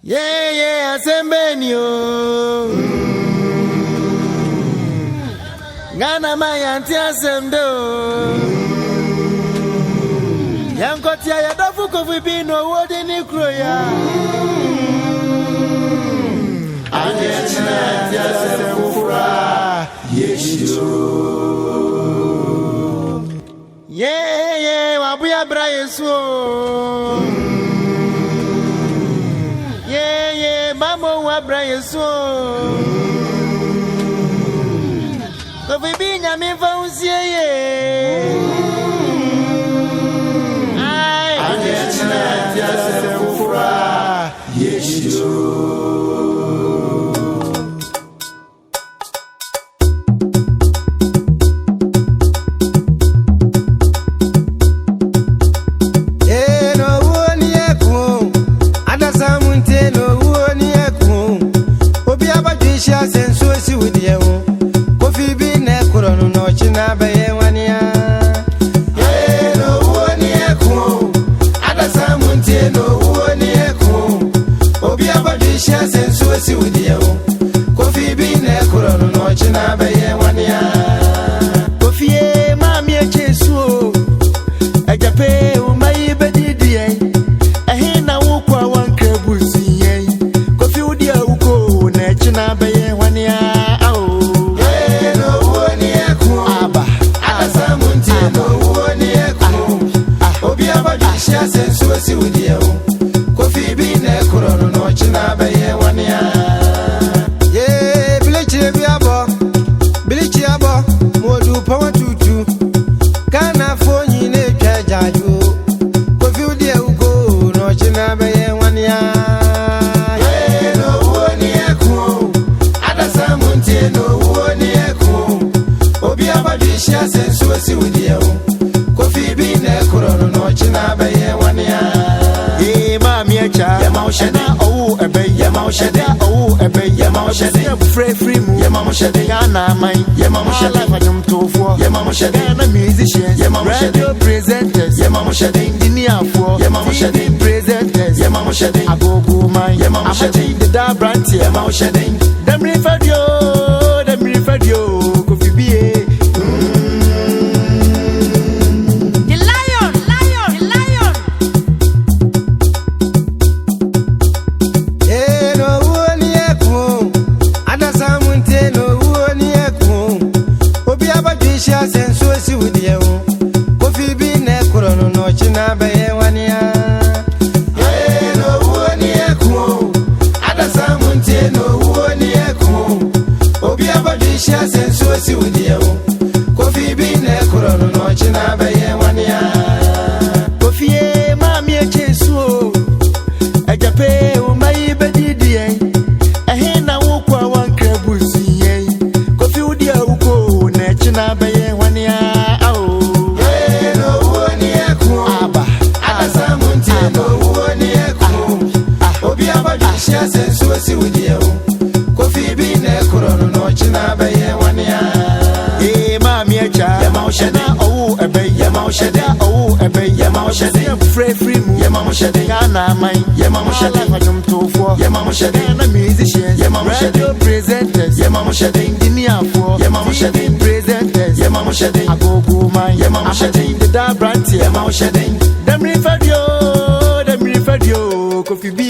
Yeah, Assembenio. Gana my auntie Assemdo. Yankotia ya dafuko vibino wodi ni kroya. Anyechina tia semufura yeshu. Yeah, wabuya bra yesu. Mamo wa bra yesu. Ko bibi nya mi fa usie ye. Ai anyechina tia semufura yeshu. Sensuosi with you. Coffee bean, a corono, no china by Wania. No one echo. Ada Samunte, no one echo. Obia Badisha, sensuosi with you. Coffee bean, a corono, no china by Wania. Coffee, mammy, a chesu. I can pay my baby. I hear now one cabusi. Coffee would you go, Nachina by sensuosi with you. Coffee bean, a corono, no china by Wania. Yeah, Bilichiabo, Modu Power Tutu. Kana phone in a cajaju. Coffee dear go, no china by Wania. No one echo. Ada Samunte, no one echo. Obia Badisha, sensuosi with you. Coffee bean, a corono, no china by Yamaushada, oh, a bay, Yamaushada, oh, a bay, Yamaushada, free move, Yamaushada, Yana, my Yamaushada, Madam Tofu, Yamaushada, a musician, Yamaushada, presenters, Yamaushada, engineer for Yamaushada, presenters, Yamaushada, Agogo, my Yamaushada, the Da Branch, Yamaushada, them referred you, could be. Sensuosi with you. Coffee bean, a corono, no china by Wania. No one echo. Ada Samunte, no one echo. Obia Badisha, sensuosi with you. Coffee bean, a corono, no china by Wania. Coffee, mammy, a chesu. I can pay my baby. I hear now one cabusi. Coffee would you go, Nachina by sensuosi with you. Coffee bean, a corono, no china by Wania. Mammy, a child, Yamaushada, oh, a bay, Yamaushada, oh, a bay, Yamaushada, free move, Yamaushada, Yana, my Yamaushada, Madam Tofu, Yamaushada, a musician, Yamaushada, presenters, Yamaushada, engineer for Yamaushada, presenters, Yamaushada, Agogo, my Yamaushada, the Da Branch, Yamaushada, them referred you, coffee bean.